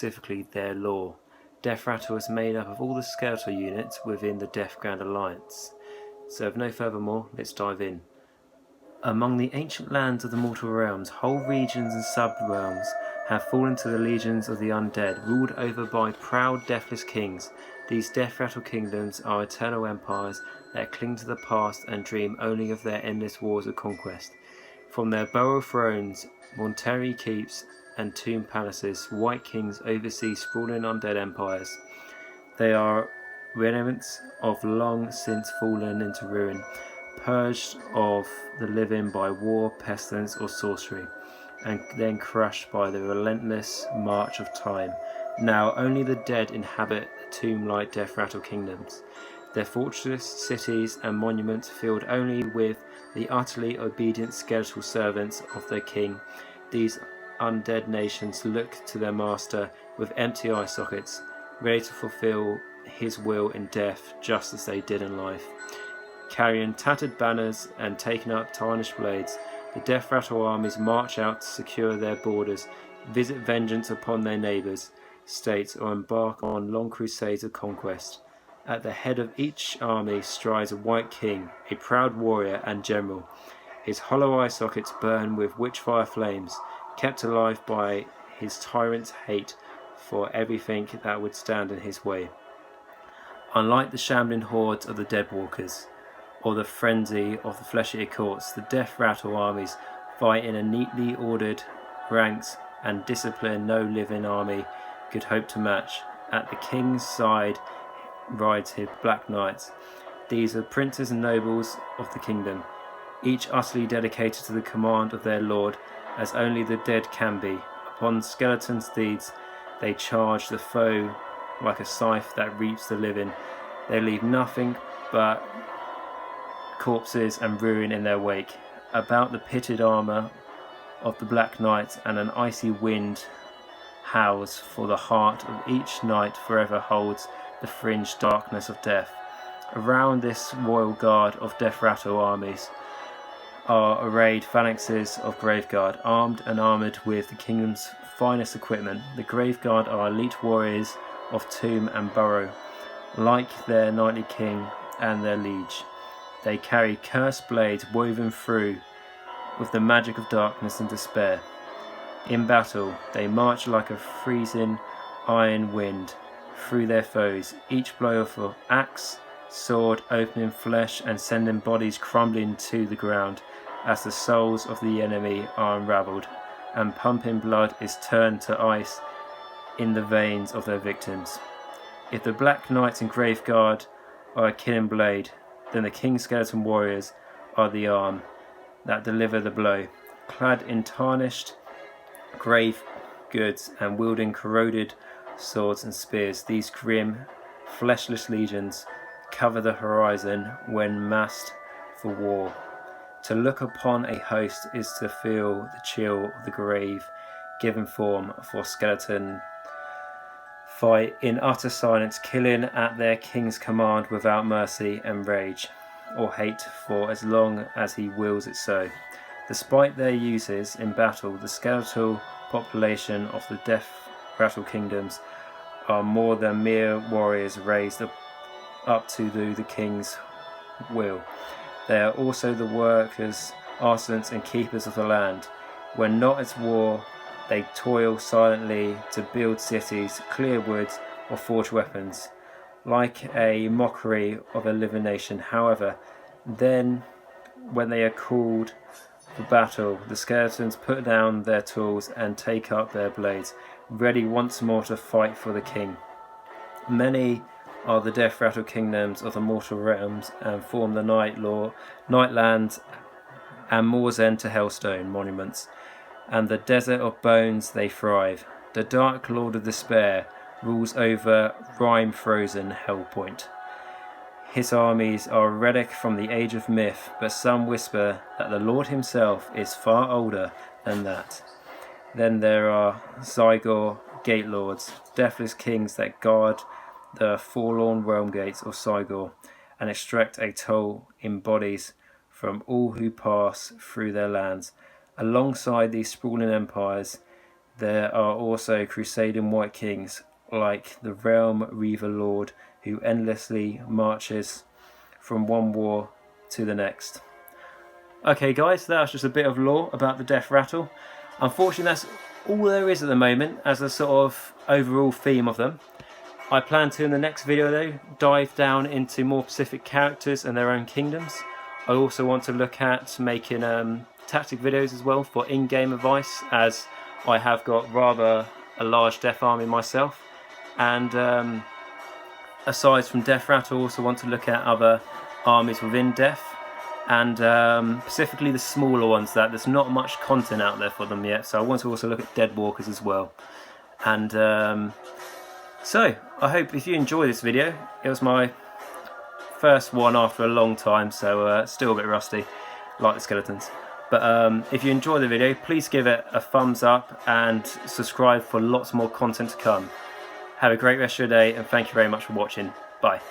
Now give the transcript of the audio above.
specifically their lore. Deathrattle is made up of all the skeletal units within the Deathground Alliance. So with no further more, let's dive in. Among the ancient lands of the mortal realms, whole regions and sub-realms have fallen to the legions of the undead, ruled over by proud deathless kings. These Deathrattle kingdoms are eternal empires that cling to the past and dream only of their endless wars of conquest. From their borough thrones, mortuary keeps, and tomb palaces, white kings oversee sprawling undead empires. They are remnants of long since fallen into ruin, purged of the living by war, pestilence, or sorcery, and then crushed by the relentless march of time. Now only the dead inhabit the tomb-like Deathrattle kingdoms, their fortress, cities, and monuments filled only with the utterly obedient skeletal servants of their king. These undead nations look to their master with empty eye sockets, ready to fulfill his will in death just as they did in life. Carrying tattered banners and taking up tarnished blades, the Deathrattle armies march out to secure their borders, visit vengeance upon their neighbours' states, or embark on long crusades of conquest. At the head of each army strides a white king, a proud warrior and general. His hollow eye sockets burn with witchfire flames, kept alive by his tyrant's hate for everything that would stand in his way. Unlike the shambling hordes of the Deadwalkers, or the frenzy of the flesh-eater courts, the Deathrattle armies fight in a neatly ordered ranks and discipline no living army could hope to match. At the king's side rides his black knights. These are princes and nobles of the kingdom, each utterly dedicated to the command of their lord, as only the dead can be. Upon skeleton steeds, they charge the foe like a scythe that reaps the living. They leave nothing but corpses and ruin in their wake. About the pitted armour of the Black Knight and an icy wind howls, for the heart of each knight forever holds the fringed darkness of death. Around this royal guard of Deathrattle armies are arrayed phalanxes of Graveguard, armed and armoured with the kingdom's finest equipment. The Graveguard are elite warriors of tomb and burrow, like their knightly king and their liege. They carry cursed blades woven through with the magic of darkness and despair. In battle, they march like a freezing iron wind through their foes, each blow of an axe, sword opening flesh and sending bodies crumbling to the ground as the souls of the enemy are unravelled, and pumping blood is turned to ice in the veins of their victims. If the Black Knights and Graveguard are a killing blade, then the King's Skeleton Warriors are the arm that deliver the blow. Clad in tarnished grave goods and wielding corroded swords and spears, these grim, fleshless legions cover the horizon when massed for war. To look upon a host is to feel the chill of the grave given form for skeleton fight in utter silence, killing at their king's command without mercy and rage or hate for as long as he wills it so. Despite their uses in battle, the skeletal population of the Deathrattle kingdoms are more than mere warriors raised up to do the king's will. They are also the workers, artisans and keepers of the land. When not at war, they toil silently to build cities, clear woods, or forge weapons, like a mockery of a living nation. However, then, when they are called for battle, the skeletons put down their tools and take up their blades, ready once more to fight for the king. Many are the Deathrattle kingdoms of the mortal realms and form the Nightlands and Moor's End to Hellstone monuments, and the desert of bones they thrive. The Dark Lord of Despair rules over rime-frozen Hellpoint. His armies are a relic from the Age of Myth, but some whisper that the Lord himself is far older than that. Then there are Sigmar Gate Lords, deathless kings that guard the forlorn realm gates of Sigmar and extract a toll in bodies from all who pass through their lands. Alongside these sprawling empires, there are also Crusading White Kings like the Realm Reaver Lord, who endlessly marches from one war to the next. Okay guys, that's just a bit of lore about the Deathrattle. Unfortunately that's all there is at the moment as a sort of overall theme of them. I plan to, in the next video though, dive down into more specific characters and their own kingdoms. I also want to look at making tactic videos as well for in-game advice, as I have got rather a large Death army myself. And aside from Deathrattle, I also want to look at other armies within Death, and specifically the smaller ones that there's not much content out there for them yet. So I want to also look at Deadwalkers as well. And so I hope if you enjoy this video, it was my first one after a long time, so still a bit rusty, like the skeletons. But if you enjoy the video, please give it a thumbs up and subscribe for lots more content to come. Have a great rest of your day, and thank you very much for watching. Bye.